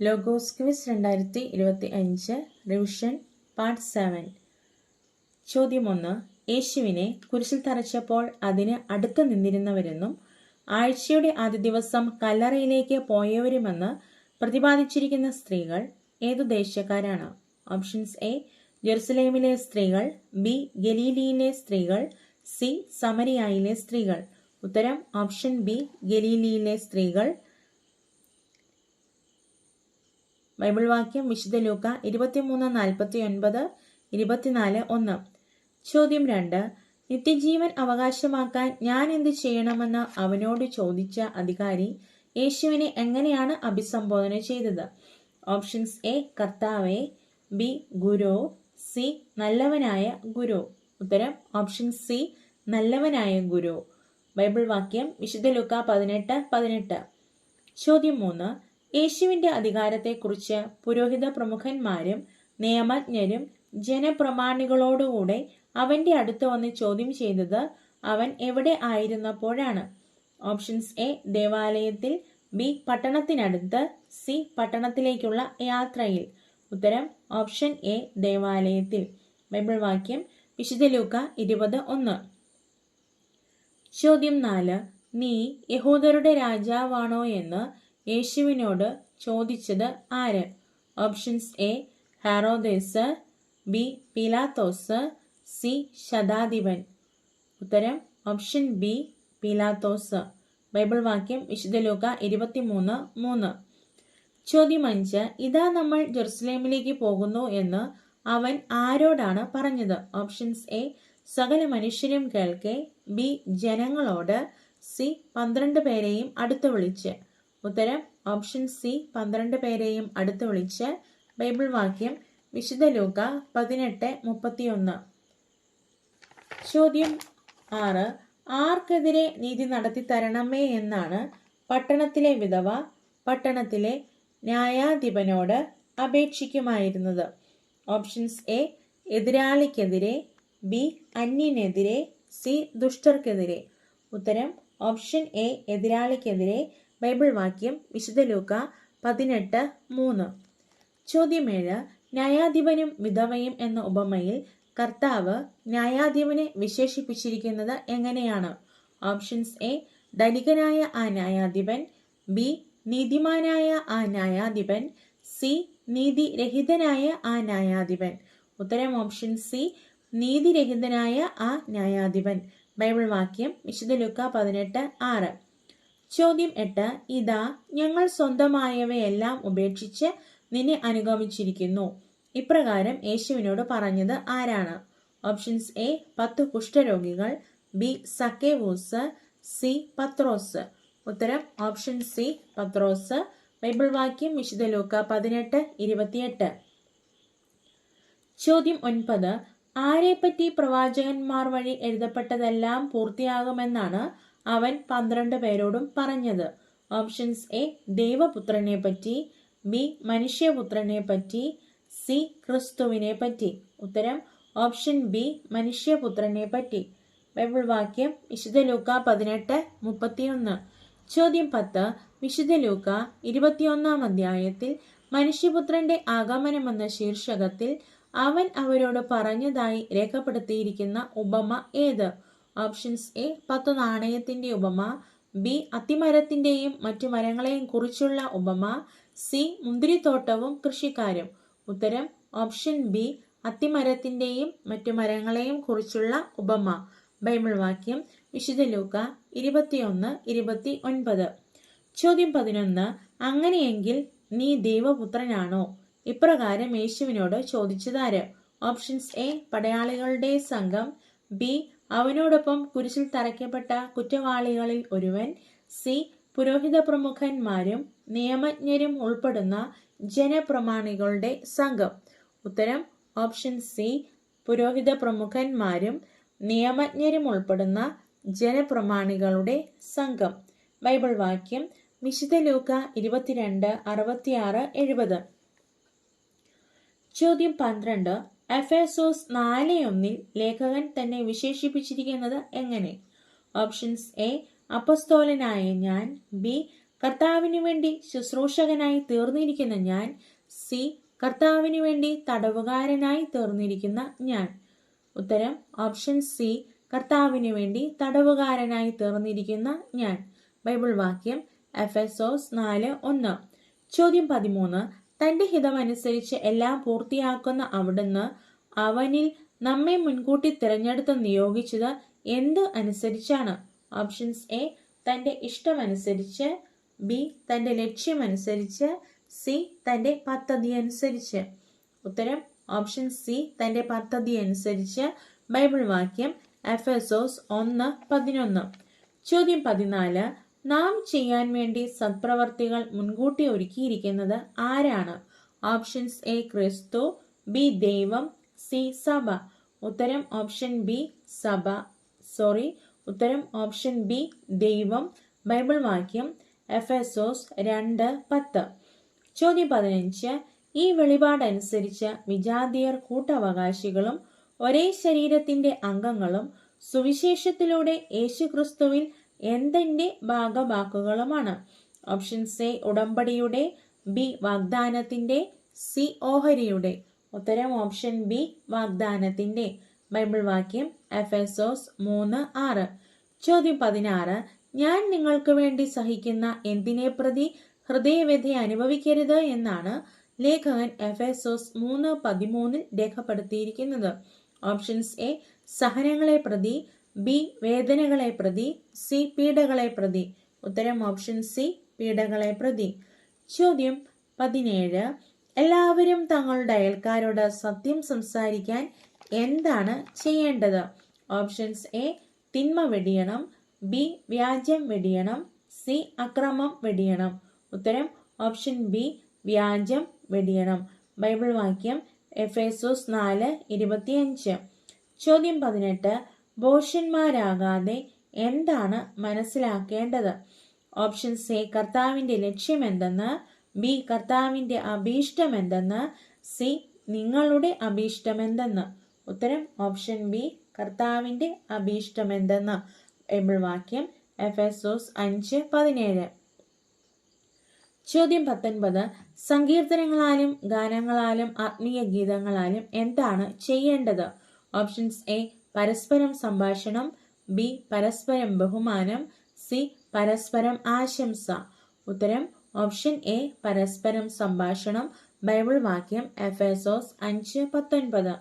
Logos quiz 2025 revision part 7. ചോദ്യം 1. യേശുവിനെ കുരിശിൽ തറച്ചപ്പോൾ അതിന് അടുത്ത് നിന്നിരുന്നവരെന്നും ആഴ്ചയുടെ ആദ്യ ദിവസം കല്ലറയിലേക്ക് പോയവരുമെന്ന് പ്രതിപാദിച്ചിരിക്കുന്ന സ്ത്രീകൾ ഏതു ദേശക്കാരാണ്? ഓപ്ഷൻസ് എ ജെറുസലേമിലെ സ്ത്രീകൾ, ബി ഗലീലിയിലെ സ്ത്രീകൾ, സി സമരിയായിലെ സ്ത്രീകൾ. ഉത്തരം ഓപ്ഷൻ ബി ഗലീലിയിലെ സ്ത്രീകൾ. ബൈബിൾ വാക്യം വിശുദ്ധ ലൂക്ക 23:49, 24:1. ചോദ്യം 2. നിത്യജീവൻ അവകാശമാക്കാൻ ഞാൻ എന്ത് ചെയ്യണമെന്ന് അവനോട് ചോദിച്ച അധികാരി യേശുവിനെ എങ്ങനെയാണ് അഭിസംബോധന ചെയ്തത്? ഓപ്ഷൻസ് എ കർത്താവേ, ബി ഗുരു, സി നല്ലവനായ ഗുരു. ഉത്തരം ഓപ്ഷൻ സി നല്ലവനായ ഗുരു. ബൈബിൾ വാക്യം വിശുദ്ധ ലൂക്ക 18:18. ചോദ്യം 3. യേശുവിന്റെ അധികാരത്തെക്കുറിച്ച് പുരോഹിത പ്രമുഖന്മാരും നിയമജ്ഞരും ജനപ്രമാണികളോടുകൂടെ അവന്റെ അടുത്ത് വന്ന് ചോദ്യം ചെയ്തത് അവൻ എവിടെ ആയിരുന്നപ്പോഴാണ്? ഓപ്ഷൻസ് എ ദേവാലയത്തിൽ, ബി പട്ടണത്തിനടുത്ത്, സി പട്ടണത്തിലേക്കുള്ള യാത്രയിൽ. ഉത്തരം ഓപ്ഷൻ എ ദേവാലയത്തിൽ. ബൈബിൾ വാക്യം വിശുദ്ധ ലൂക്ക 20:1. ചോദ്യം 4. നീ യഹൂദരുടെ രാജാവാണോ എന്ന് യേശുവിനോട് ചോദിച്ചത് ആര്? ഓപ്ഷൻസ് എ ഹെറോദേസ്, ബി പീലാത്തോസ്, സി ശതാധിപൻ. ഉത്തരം ഓപ്ഷൻ ബി പീലാത്തോസ്. ബൈബിൾ വാക്യം വിശുദ്ധ ലൂക്ക 23:3. ചോദ്യം 5. ഇതാ നമ്മൾ ജെറുസലേമിലേക്ക് പോകുന്നു എന്ന് അവൻ ആരോടാണ് പറഞ്ഞത്? ഓപ്ഷൻസ് എ സകല മനുഷ്യരും കേൾക്കെ, ബി ജനങ്ങളോട്, സി 12 പേരെയും അടുത്ത് വിളിച്ച്. ഉത്തരം ഓപ്ഷൻ സി 12 പേരെയും അടുത്ത് വിളിച്ച്. ബൈബിൾ വാക്യം വിശുദ്ധ ലൂക്ക 18:31. ചോദ്യം 6. ആർക്കെതിരെ നീതി നടത്തി തരണമേ എന്നാണ് പട്ടണത്തിലെ വിധവ പട്ടണത്തിലെ ന്യായാധിപനോട് അപേക്ഷിക്കുമായിരുന്നത്? ഓപ്ഷൻസ് എ എതിരാളിക്കെതിരെ, ബി അന്യനെതിരെ, സി ദുഷ്ടർക്കെതിരെ. ഉത്തരം ഓപ്ഷൻ എ എതിരാളിക്കെതിരെ. ബൈബിൾ വാക്യം വിശുദ്ധ ലൂക്ക 18:3. ചോദ്യം 7. ന്യായാധിപനും വിധവയും എന്ന ഉപമയിൽ കർത്താവ് ന്യായാധിപനെ വിശേഷിപ്പിച്ചിരിക്കുന്നത് എങ്ങനെയാണ്? ഓപ്ഷൻസ് എ ധനികനായ ആ ന്യായാധിപൻ, ബി നീതിമാനായ ആ ന്യായാധിപൻ, സി നീതിരഹിതനായ ആ ന്യായാധിപൻ. ഉത്തരം ഓപ്ഷൻ സി നീതിരഹിതനായ ആ ന്യായാധിപൻ. ബൈബിൾ വാക്യം വിശുദ്ധ ലൂക്ക 18:6. ചോദ്യം 8. ഇതാ ഞങ്ങൾ സ്വന്തമായവയെല്ലാം ഉപേക്ഷിച്ച് നിന്നെ അനുഗമിച്ചിരിക്കുന്നു. ഇപ്രകാരം യേശുവിനോട് പറഞ്ഞത് ആരാണ്? ഓപ്ഷൻസ് എ 10 കുഷ്ഠരോഗികൾ, ബി സക്കേവൂസ്, സി പത്രോസ്. ഉത്തരം ഓപ്ഷൻ സി പത്രോസ്. ബൈബിൾ വാക്യം വിശുദ്ധ ലൂക്ക 18:28. ചോദ്യം 9. ആരെപ്പറ്റി പ്രവാചകന്മാർ വഴി എഴുതപ്പെട്ടതെല്ലാം പൂർത്തിയാകുമെന്നാണ് അവൻ 12 പേരോടും പറഞ്ഞത്? ഓപ്ഷൻസ് എ ദൈവപുത്രനെ പറ്റി, ബി മനുഷ്യപുത്രനെ പറ്റി, സി ക്രിസ്തുവിനെ പറ്റി. ഉത്തരം ഓപ്ഷൻ ബി മനുഷ്യപുത്രനെ പറ്റി. ബൈബിൾ വാക്യം വിശുദ്ധ ലൂക്ക 18:31. ചോദ്യം 10. വിശുദ്ധ ലൂക്ക 21-ാം അധ്യായത്തിൽ മനുഷ്യപുത്രന്റെ ആഗമനമെന്ന ശീർഷകത്തിൽ അവൻ അവരോട് പറഞ്ഞതായി രേഖപ്പെടുത്തിയിരിക്കുന്ന ഉപമ ഏത്? ഓപ്ഷൻസ് എ 10 നാണയത്തിന്റെ ഉപമ, ബി അത്തിമരത്തിന്റെയും മറ്റു മരങ്ങളെയും കുറിച്ചുള്ള ഉപമ, സി മുന്തിരിത്തോട്ടവും കൃഷിക്കാരും. ഉത്തരം ഓപ്ഷൻ ബി അത്തിമരത്തിന്റെയും മറ്റു മരങ്ങളെയും കുറിച്ചുള്ള ഉപമ. ബൈബിൾ വാക്യം വിശുദ്ധ ലൂക്ക 21:29. ചോദ്യം 11. അങ്ങനെയെങ്കിൽ നീ ദൈവപുത്രനാണോ? ഇപ്രകാരം യേശുവിനോട് ചോദിച്ചതാര്? ഓപ്ഷൻസ് എ പടയാളികളുടെ സംഘം, ബി അവനോടൊപ്പം കുരിശിൽ തറയ്ക്കപ്പെട്ട കുറ്റവാളികളിൽ ഒരുവൻ, സി പുരോഹിത പ്രമുഖന്മാരും നിയമജ്ഞരും ഉൾപ്പെടുന്ന ജനപ്രമാണികളുടെ സംഘം. ഉത്തരം ഓപ്ഷൻ സി പുരോഹിത പ്രമുഖന്മാരും നിയമജ്ഞരും ഉൾപ്പെടുന്ന ജനപ്രമാണികളുടെ സംഘം. ബൈബിൾ വാക്യം വിശുദ്ധ ലൂക്ക 22:66-70. ചോദ്യം 12. എഫേസോസ് 4:1 ലേഖകൻ തന്നെ വിശേഷിപ്പിച്ചിരിക്കുന്നത് എങ്ങനെ? ഓപ്ഷൻസ് എ അപ്പസ്തോലനായ ഞാൻ, ബി കർത്താവിനു വേണ്ടി ശുശ്രൂഷകനായി തീർന്നിരിക്കുന്ന ഞാൻ. സി. കർത്താവിനു വേണ്ടി തടവുകാരനായി തീർന്നിരിക്കുന്ന ഞാൻ. ഉത്തരം ഓപ്ഷൻ സി. കർത്താവിനു വേണ്ടി തടവുകാരനായി തീർന്നിരിക്കുന്ന ഞാൻ. ബൈബിൾ വാക്യം എഫെസോസ് 4:1. ചോദ്യം 13. തന്റെ ഹിതമനുസരിച്ച് എല്ലാം പൂർത്തിയാക്കുന്ന അവിടുന്ന് അവനിൽ നമ്മെ മുൻകൂട്ടി തിരഞ്ഞെടുത്ത് നിയോഗിച്ചത് എന്ത് അനുസരിച്ചാണ്? Options A. തന്റെ ഇഷ്ടമനുസരിച്ച്, ബി. തന്റെ ലക്ഷ്യമനുസരിച്ച്, സി. തന്റെ പദ്ധതി അനുസരിച്ച്. ഉത്തരം ഓപ്ഷൻ സി. തന്റെ പദ്ധതി അനുസരിച്ച്. ബൈബിൾ വാക്യം എഫെസോസ് 1:11. ചോദ്യം 14. നാം ചെയ്യാൻ വേണ്ടി സത്പ്രവർത്തികൾ മുൻകൂട്ടി ഒരുക്കിയിരിക്കുന്നത് ആരാണ്? Options A. ക്രിസ്തു, ബി. ദൈവം, സി. സഭ. ഉത്തരം ഓപ്ഷൻ ബി. സഭ. ഉത്തരം ഓപ്ഷൻ ബി. ദൈവം. ബൈബിൾ വാക്യം എഫെസോസ് 2:10. ചോദ്യം 15. ഈ വെളിപാടനുസരിച്ച് വിജാതിയർ കൂട്ടവകാശികളും ഒരേ ശരീരത്തിന്റെ അംഗങ്ങളും സുവിശേഷത്തിലൂടെ യേശുക്രിസ്തുവിൽ എന്തിന്റെ ഭാഗവാക്കുകളുമാണ്? Options A. ഉടമ്പടിയുടെ, ബി. വാഗ്ദാനത്തിന്റെ, സി. ഓഹരിയുടെ. ഉത്തരം ഓപ്ഷൻ ബി. വാഗ്ദാനത്തിന്റെ. ബൈബിൾ വാക്യം എഫെസോസ് 3:6. ചോദ്യം 16. ഞാൻ നിങ്ങൾക്ക് വേണ്ടി സഹിക്കുന്ന എന്തിനെ പ്രതി ഹൃദയവ്യഥ അനുഭവിക്കരുത് എന്നാണ് ലേഖകൻ എഫെസോസ് 3:13 രേഖപ്പെടുത്തിയിരിക്കുന്നത്? Options A. സഹനങ്ങളെ പ്രതി, ബി. വേദനകളെ പ്രതി, സി. പീഡകളെ പ്രതി. ഉത്തരം ഓപ്ഷൻ സി. പീഡകളെ പ്രതി. ചോദ്യം 17. എല്ലാവരും തങ്ങളുടെ അയൽക്കാരോട് സത്യം സംസാരിക്കാൻ എന്താണ് ചെയ്യേണ്ടത്? Options A. തിന്മ വെടിയണം, ബി. വ്യാജം വെടിയണം, സി. അക്രമം വെടിയണം. ഉത്തരം ഓപ്ഷൻ ബി. വ്യാജം വെടിയണം. ബൈബിൾ വാക്യം എഫെസോസ് 4:25. ചോദ്യം 18. ഭോഷന്മാരാകാതെ എന്താണ് മനസ്സിലാക്കേണ്ടത്? Options A. കർത്താവിന്റെ ലക്ഷ്യം എന്തെന്ന്, ബി. കർത്താവിന്റെ അഭീഷ്ടം എന്തെന്ന്, സി. നിങ്ങളുടെ അഭീഷ്ടം എന്തെന്ന്. ഉത്തരം ഓപ്ഷൻ ബി. കർത്താവിന്റെ അഭീഷ്ടം എന്തെന്ന്. ബൈബിൾ വാക്യം എഫെസോസ് 5:17. ചോദ്യം 19. സങ്കീർത്തനങ്ങളാലും ഗാനങ്ങളാലും ആത്മീയ ഗീതങ്ങളാലും എന്താണ് ചെയ്യേണ്ടത്? Options A. പരസ്പരം സംഭാഷണം, ബി. പരസ്പരം ബഹുമാനം, സി. പരസ്പരം ആശംസ. ഉത്തരം ഓപ്ഷൻ എ. പരസ്പരം സംഭാഷണം. ബൈബിൾ വാക്യം എഫെസോസ് 5:19.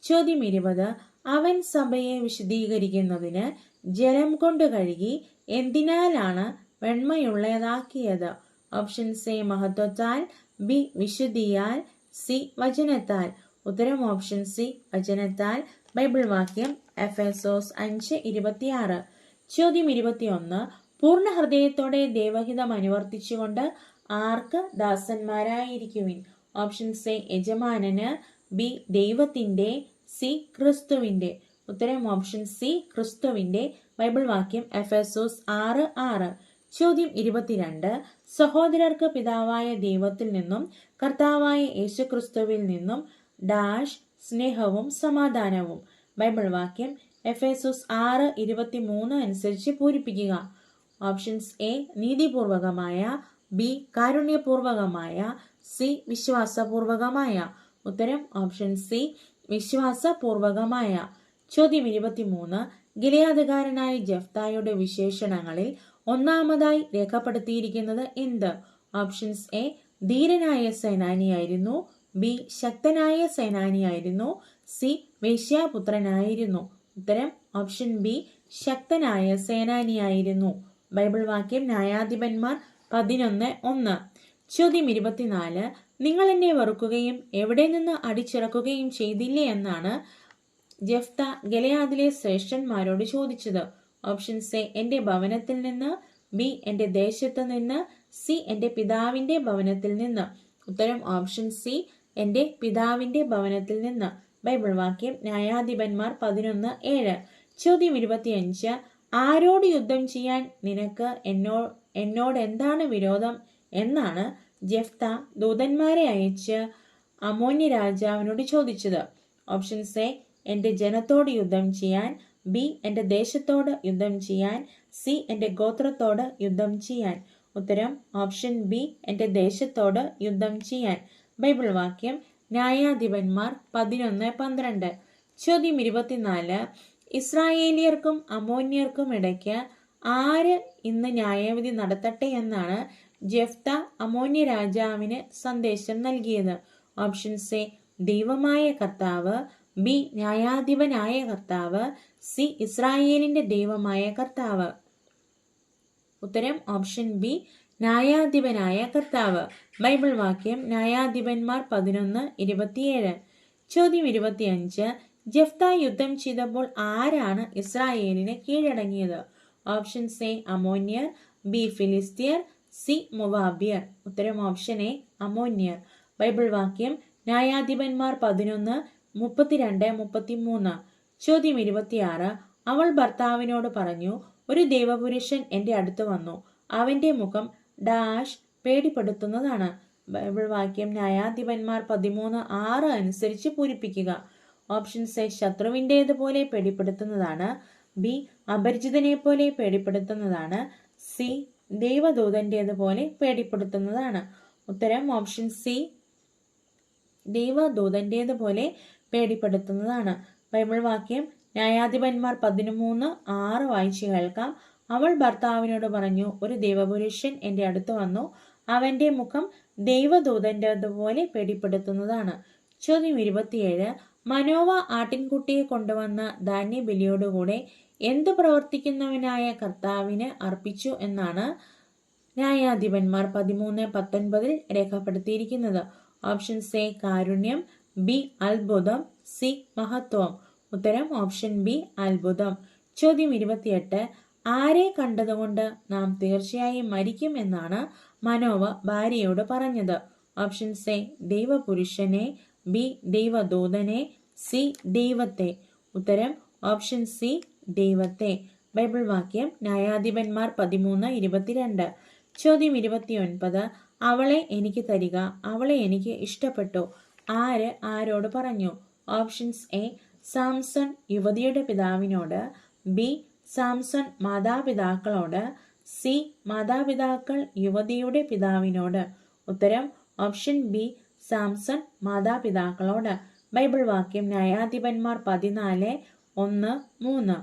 ചോദ്യം 20. അവൻ സഭയെ വിശദീകരിക്കുന്നതിന് ജലം കൊണ്ട് കഴുകി എന്തിനാലാണ് വെണ്മയുള്ളതാക്കിയത്? Options A. മഹത്വത്താൽ, ബി. വിശുദ്ധിയാൽ, സി. വചനത്താൽ. ഉത്തരം ഓപ്ഷൻ സി. വചനത്താൽ. ബൈബിൾ വാക്യം എഫെസോസ് 5:26. ചോദ്യം 21. പൂർണ്ണ ഹൃദയത്തോടെ ദൈവഹിതം അനുവർത്തിച്ചുകൊണ്ട് ആർക്ക് ദാസന്മാരായിരിക്കുവിൻ? Options A. യജമാനന്, ബി. ദൈവത്തിന്റെ, സി. ക്രിസ്തുവിന്റെ. ഉത്തരം ഓപ്ഷൻ സി. ക്രിസ്തുവിന്റെ. ബൈബിൾ വാക്യം എഫെസോസ് 6:6. ചോദ്യം 22. സഹോദരർക്ക് പിതാവായ ദൈവത്തിൽ നിന്നും കർത്താവായ യേശുക്രിസ്തുവിൽ നിന്നും ഡാഷ് സ്നേഹവും സമാധാനവും. ബൈബിൾ വാക്യം എഫെസോസ് 6:23 അനുസരിച്ച് പൂരിപ്പിക്കുക. Options A. നീതിപൂർവകമായ, ബി. കാരുണ്യപൂർവകമായ, സി. വിശ്വാസപൂർവകമായ. ഉത്തരം ഓപ്ഷൻ സി. വിശ്വാസപൂർവകമായ. ചോദ്യം 23. ഗിലെയാദുകാരനായ ജെഫ്തായുടെ വിശേഷണങ്ങളിൽ ഒന്നാമതായി രേഖപ്പെടുത്തിയിരിക്കുന്നത് എന്ത്? Options A. ധീരനായ സേനാനിയായിരുന്നു, ബി. ശക്തനായ സേനാനിയായിരുന്നു, സി. വേശ്യാപുത്രനായിരുന്നു. ഉത്തരം ഓപ്ഷൻ ബി. ശക്തനായ സേനാനിയായിരുന്നു. ബൈബിൾ വാക്യം ന്യായാധിപന്മാർ 11:1. ചോദ്യം 24. നിങ്ങൾ എന്നെ വെറുക്കുകയും എവിടെ നിന്ന് അടിച്ചിറക്കുകയും ചെയ്തില്ലേ എന്നാണ് ജെഫ്ത ഗിലെയാദിലെ ശ്രേഷ്ഠന്മാരോട് ചോദിച്ചത്? Options A. എന്റെ ഭവനത്തിൽ നിന്ന്, ബി. എന്റെ ദേശത്ത് നിന്ന്, സി. എന്റെ പിതാവിന്റെ ഭവനത്തിൽ നിന്ന്. ഉത്തരം ഓപ്ഷൻ സി. എന്റെ പിതാവിന്റെ ഭവനത്തിൽ നിന്ന്. ബൈബിൾ വാക്യം ന്യായാധിപന്മാർ 11:7. ചോദ്യം 25. ആരോട് യുദ്ധം ചെയ്യാൻ നിനക്ക് എന്നോട് എന്താണ് വിരോധം എന്നാണ് ജെഫ്ത ദൂതന്മാരെ അയച്ച് അമ്മോന്യ രാജാവിനോട് ചോദിച്ചത്? Options A. എന്റെ ജനത്തോട് യുദ്ധം ചെയ്യാൻ, ബി. എന്റെ ദേശത്തോട് യുദ്ധം ചെയ്യാൻ, സി. എന്റെ ഗോത്രത്തോട് യുദ്ധം ചെയ്യാൻ. ഉത്തരം ഓപ്ഷൻ ബി എൻ്റെ ദേശത്തോട് യുദ്ധം ചെയ്യാൻ. ബൈബിൾ വാക്യം ന്യായാധിപന്മാർ 11:12. ചോദ്യം 24. ഇസ്രായേലിയർക്കും അമോന്യർക്കും ഇടയ്ക്ക് ആര് ഇന്ന് ന്യായവിധി നടത്തട്ടെ എന്നാണ് ജെഫ്ത അമോന്യ രാജാവിന് സന്ദേശം നൽകിയത്? ഓപ്ഷൻസ് എ ദൈവമായ കർത്താവ്, ബി ന്യായാധിപനായ കർത്താവ്, സി ഇസ്രായേലിന്റെ ദൈവമായ കർത്താവ്. ഉത്തരം ഓപ്ഷൻ ബി ന്യായാധിപനായ കർത്താവ്. ബൈബിൾ വാക്യം ന്യായാധിപന്മാർ 11:27. ചോദ്യം 25. ജെഫ്ത യുദ്ധം ചെയ്തപ്പോൾ ആരാണ് ഇസ്രായേലിനെ കീഴടങ്ങിയത്? ഓപ്ഷൻസ് എ അമോന്യർ, ബി ഫിലിസ്തീയർ, സി മൊവാബിയർ. ഉത്തരം ഓപ്ഷൻ എ അമോന്യർ. ബൈബിൾ വാക്യം ന്യായാധിപന്മാർ 11:32-33. ചോദ്യം 26. അവൾ ഭർത്താവിനോട് പറഞ്ഞു, ഒരു ദൈവപുരുഷൻ എൻ്റെ അടുത്ത് വന്നു, അവന്റെ മുഖം ഡാഷ് പേടിപ്പെടുത്തുന്നതാണ്. ബൈബിൾ വാക്യം ന്യായാധിപന്മാർ 13:6 അനുസരിച്ച് പൂരിപ്പിക്കുക. ഓപ്ഷൻസ് എ ശത്രുവിൻ്റേതുപോലെ പേടിപ്പെടുത്തുന്നതാണ്, ബി അപരിചിതനെ പോലെ പേടിപ്പെടുത്തുന്നതാണ്, സി ദൈവദൂതൻ്റേതുപോലെ പേടിപ്പെടുത്തുന്നതാണ്. ഉത്തരം ഓപ്ഷൻ സി ദൈവദൂതൻ്റേതുപോലെ പേടിപ്പെടുത്തുന്നതാണ്. ബൈബിൾ വാക്യം ന്യായാധിപന്മാർ 13:6 വായിച്ചു കേൾക്കാം. അവൾ ഭർത്താവിനോട് പറഞ്ഞു, ഒരു ദൈവപുരുഷൻ എൻ്റെ അടുത്ത് വന്നു, അവന്റെ മുഖം ദൈവദൂതൻ്റേതുപോലെ പേടിപ്പെടുത്തുന്നതാണ്. ചോദ്യം 27. മനോവ ആട്ടിൻകുട്ടിയെ കൊണ്ടുവന്ന ധാന്യബലിയോടുകൂടെ എന്തു പ്രവർത്തിക്കുന്നവനായ കർത്താവിന് അർപ്പിച്ചു എന്നാണ് ന്യായാധിപന്മാർ 13:19 രേഖപ്പെടുത്തിയിരിക്കുന്നത്? ഓപ്ഷൻസ് എ കാരുണ്യം, ബി അത്ഭുതം, സി മഹത്വം. ഉത്തരം ഓപ്ഷൻ ബി അത്ഭുതം. ചോദ്യം 28. ആരെ കണ്ടതുകൊണ്ട് നാം തീർച്ചയായും മരിക്കും എന്നാണ് മനോവ ഭാര്യയോട് പറഞ്ഞത്? ഓപ്ഷൻസ് എ ദൈവപുരുഷനെ, ബി ദൈവദൂതനെ, സി ദൈവത്തെ. ഉത്തരം ഓപ്ഷൻ സി ദൈവത്തെ. ബൈബിൾ വാക്യം ന്യായാധിപന്മാർ 13:22. ചോദ്യം 29. അവളെ എനിക്ക് തരിക, അവളെ എനിക്ക് ഇഷ്ടപ്പെട്ടു, ആര് ആരോട് പറഞ്ഞു? ഓപ്ഷൻസ് എ സാംസൺ യുവതിയുടെ പിതാവിനോട്, ബി സാംസൺ മാതാപിതാക്കളോട്, സി മാതാപിതാക്കൾ യുവതിയുടെ പിതാവിനോട്. ഉത്തരം ഓപ്ഷൻ ബി സാംസൺ മാതാപിതാക്കളോട്. ബൈബിൾ വാക്യം ന്യായാധിപന്മാർ 14:1-3.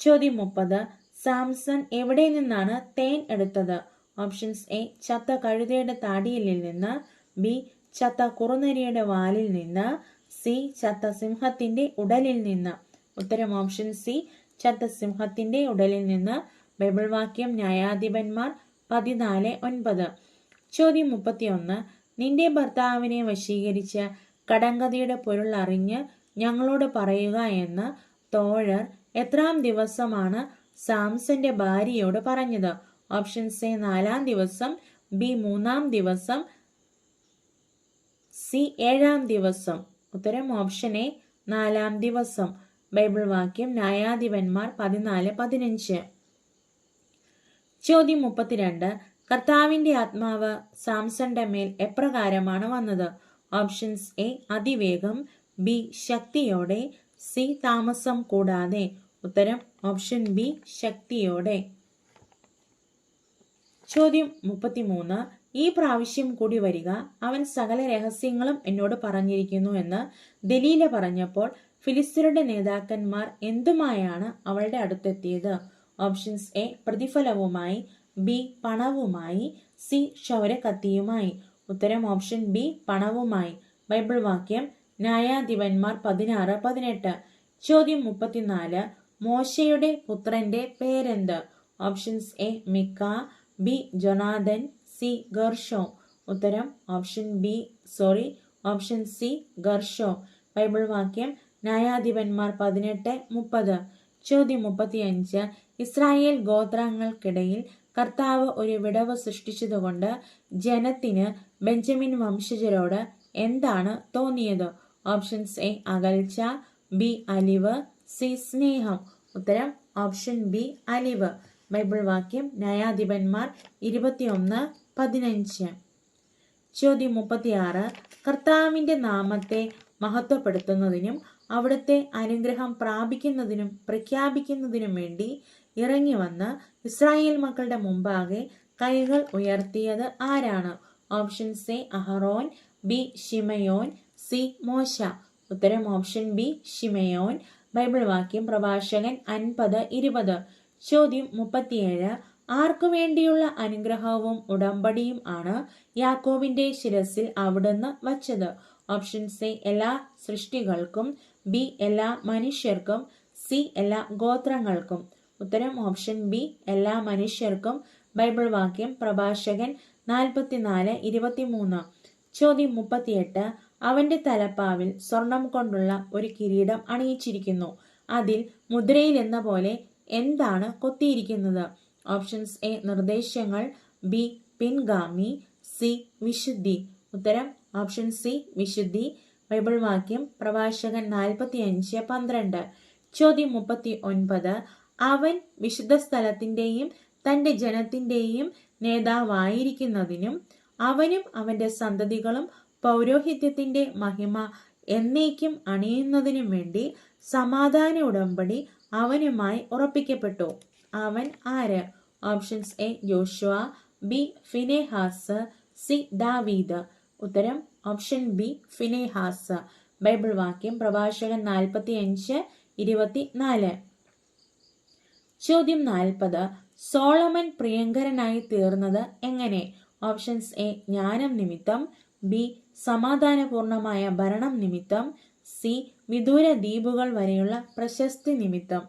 ചോദ്യം 30. സാംസൺ എവിടെ നിന്നാണ് തേൻ എടുത്തത്? ഓപ്ഷൻസ് എ ചത്ത കഴുതയുടെ താടിയിൽ നിന്ന്, ബി ചത്ത കുറുനരിയുടെ വാലിൽ നിന്ന്, സി ചത്ത സിംഹത്തിന്റെ ഉടലിൽ നിന്ന്. ഉത്തരം ഓപ്ഷൻ സി ചത്ത സിംഹത്തിന്റെ ഉടലിൽ നിന്ന്. ബൈബിൾ വാക്യം ന്യായാധിപന്മാർ 14:9. ചോദ്യം 31. നിന്റെ ഭർത്താവിനെ വശീകരിച്ച് കടങ്കഥയുടെ പൊരുൾ അറിഞ്ഞ് ഞങ്ങളോട് പറയുക എന്ന് തോഴർ എത്രാം ദിവസമാണ് സാംസന്റെ ഭാര്യയോട് പറഞ്ഞത്? ഓപ്ഷൻസ് എ 4-ാം ദിവസം, ബി 3-ാം ദിവസം, സി 7-ാം ദിവസം. ഉത്തരം ഓപ്ഷൻ എ 4-ാം ദിവസം. ബൈബിൾ വാക്യം ന്യായാധിപന്മാർ 14:15. ചോദ്യം 32. കർത്താവിന്റെ ആത്മാവ് സാംസന്റെ മേൽ എപ്രകാരമാണ് വന്നത്? ഓപ്ഷൻസ് എ അതിവേഗം, ബി ശക്തിയോടെ, സി താമസം കൂടാതെ. ഉത്തരം ഓപ്ഷൻ ബി ശക്തിയോടെ. ചോദ്യം 33. ഈ പ്രാവശ്യം കൂടി വരിക, അവൻ സകല രഹസ്യങ്ങളും എന്നോട് പറഞ്ഞിരിക്കുന്നു എന്ന് ദലീല പറഞ്ഞപ്പോൾ ഫിലിസ്ത്യരുടെ നേതാക്കന്മാർ എന്തുമായാണ് അവളുടെ അടുത്തെത്തിയത്? ഓപ്ഷൻസ് എ പ്രതിഫലവുമായി, ബി പണവുമായി, സി ക്ഷൗരക്കത്തിയുമായി. ഉത്തരം ഓപ്ഷൻ ബി പണവുമായി. ബൈബിൾ വാക്യം ന്യായാധിപന്മാർ 16:18. ചോദ്യം 34. മോശയുടെ പുത്രന്റെ പേരെന്ത്? ഓപ്ഷൻസ് എ മിക്ക, ബി ജൊനാഥൻ, സി ഗർഷോ. ഉത്തരം ഓപ്ഷൻ സി ഗർഷോ. ബൈബിൾ വാക്യം ന്യായാധിപന്മാർ 18:30. ചോദ്യം 35. ഇസ്രായേൽ ഗോത്രങ്ങൾക്കിടയിൽ കർത്താവ് ഒരു വിടവ് സൃഷ്ടിച്ചതുകൊണ്ട് ജനത്തിന് ബെഞ്ചമിൻ വംശജരോട് എന്താണ് തോന്നിയത്? ഓപ്ഷൻസ് എ അകൽച്ച, ബി അലിവ്, സി സ്നേഹം. ഉത്തരം ഓപ്ഷൻ ബി അലിവ്. ബൈബിൾ വാക്യം ന്യായാധിപന്മാർ 21:15. ചോദ്യം 36. കർത്താവിന്റെ നാമത്തെ മഹത്വപ്പെടുത്തുന്നതിനും അവിടുത്തെ അനുഗ്രഹം പ്രാപിക്കുന്നതിനും പ്രഖ്യാപിക്കുന്നതിനും വേണ്ടി ഇറങ്ങി വന്ന് ഇസ്രായേൽ മക്കളുടെ മുമ്പാകെ കൈകൾ ഉയർത്തിയത് ആരാണ്? ഓപ്ഷൻസ് എ അഹറോൻ, ബി ശിമയോൻ, സി മോശ. ഉത്തരം ഓപ്ഷൻ ബി ശിമയോൻ. ബൈബിൾ വാക്യം പ്രഭാഷകൻ 50:20. ചോദ്യം 37. ആർക്കു വേണ്ടിയുള്ള അനുഗ്രഹവും ഉടമ്പടിയും ആണ് യാക്കോബിന്റെ ശിരസിൽ അവിടുന്ന് വച്ചത്? ഓപ്ഷൻസ് എ എല്ലാ സൃഷ്ടികൾക്കും, ബി എല്ലാ മനുഷ്യർക്കും, സി എല്ലാ ഗോത്രങ്ങൾക്കും. ഉത്തരം ഓപ്ഷൻ ബി എല്ലാ മനുഷ്യർക്കും. ബൈബിൾ വാക്യം പ്രഭാഷകൻ 44:23. ചോദ്യം 38. അവന്റെ തലപ്പാവിൽ സ്വർണം കൊണ്ടുള്ള ഒരു കിരീടം അണിയിച്ചിരിക്കുന്നു. അതിൽ മുദ്രയിൽ എന്ന പോലെ എന്താണ് കൊത്തിയിരിക്കുന്നത്? ഓപ്ഷൻസ് എ നിർദ്ദേശങ്ങൾ, ബി പിൻഗാമി, സി വിശുദ്ധി. ഉത്തരം ഓപ്ഷൻ സി വിശുദ്ധി. ബൈബിൾ വാക്യം പ്രഭാഷകൻ 45:12. ചോദ്യം 39. അവൻ വിശുദ്ധ സ്ഥലത്തിന്റെയും തന്റെ ജനത്തിന്റെയും നേതാവായിരിക്കുന്നതിനും അവനും അവന്റെ സന്തതികളും പൗരോഹിത്യത്തിന്റെ മഹിമ എന്നേക്കും അണിയുന്നതിനും വേണ്ടി സമാധാന ഉടമ്പടി അവനുമായി ഉറപ്പിക്കപ്പെട്ടു. അവൻ ആര്? ഓപ്ഷൻസ് എ യോശുവ, ബി ഫിനെഹാസ്, സി ദാവീദ്. ഉത്തരം ഓപ്ഷൻ ബി ഫിനെഹാസ്. ബൈബിൾ വാക്യം പ്രഭാഷകൻ 45:24. ചോദ്യം 40. സോളമൻ പ്രിയങ്കരനായി തീർന്നത് എങ്ങനെ? ഓപ്ഷൻസ് എ ജ്ഞാനം നിമിത്തം, ബി സമാധാനപൂർണമായ ഭരണം നിമിത്തം, സി വിദൂര ദ്വീപുകൾ വരെയുള്ള പ്രശസ്തി നിമിത്തം.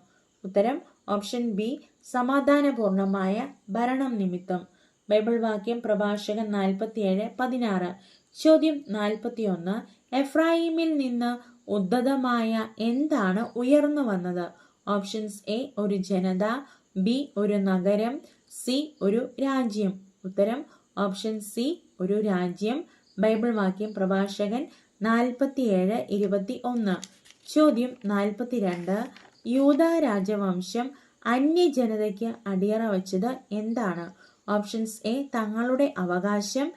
ഉത്തരം ഓപ്ഷൻ ബി സമാധാനപൂർണമായ ഭരണം നിമിത്തം. ബൈബിൾ വാക്യം പ്രഭാഷകൻ 47:16. ചോദ്യം 41. എഫ്രായിമിൽ നിന്ന് ഉദ്ധതമായ എന്താണ് ഉയർന്നു വന്നത്? ഓപ്ഷൻസ് എ ഒരു ജനത, ബി ഒരു നഗരം, സി ഒരു രാജ്യം. ഉത്തരം ഓപ്ഷൻ സി ഒരു രാജ്യം. ബൈബിൾ വാക്യം പ്രഭാഷകൻ 47:21. ചോദ്യം 42. യൂദാ രാജവംശം അന്യജനതയ്ക്ക് അടിയറ വച്ചത് എന്താണ്? ഓപ്ഷൻസ് എ തങ്ങളുടെ അവകാശം,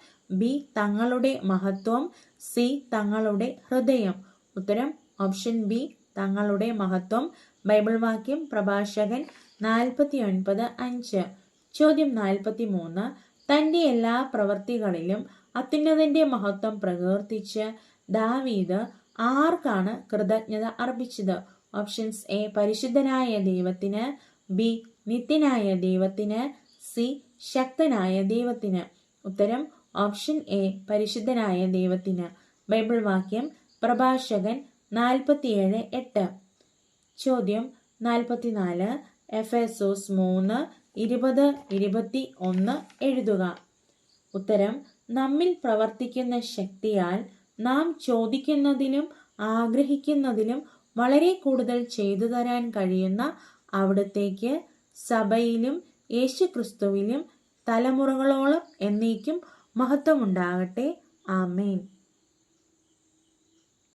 ബി തങ്ങളുടെ മഹത്വം, സി തങ്ങളുടെ ഹൃദയം. ഉത്തരം ഓപ്ഷൻ ബി തങ്ങളുടെ മഹത്വം. ബൈബിൾ വാക്യം പ്രഭാഷകൻ 49:5. ചോദ്യം 43. തന്റെ എല്ലാ പ്രവൃത്തികളിലും അത്യുന്നതന്റെ മഹത്വം പ്രകീർത്തിച്ച് ദാവീദ് ആർക്കാണ് കൃതജ്ഞത അർപ്പിച്ചത്? ഓപ്ഷൻസ് എ പരിശുദ്ധനായ ദൈവത്തിന്, ബി നിത്യനായ ദൈവത്തിന്, സി ശക്തനായ ദൈവത്തിന്. ഉത്തരം ഓപ്ഷൻ എ പരിശുദ്ധനായ ദൈവത്തിന്. ബൈബിൾ വാക്യം പ്രഭാഷകൻ 47:8. ചോദ്യം 44. എഫെസോസ് 3:20-21 എഴുതുക. ഉത്തരം നമ്മിൽ പ്രവർത്തിക്കുന്ന ശക്തിയാൽ നാം ചോദിക്കുന്നതിലും ആഗ്രഹിക്കുന്നതിലും വളരെ കൂടുതൽ ചെയ്തു തരാൻ കഴിയുന്ന അവിടുത്തേക്ക് സഭയിലും യേശുക്രിസ്തുവിലും തലമുറകളോളം എന്നേക്കും മഹത്വമുണ്ടാകട്ടെ. ആമേൻ.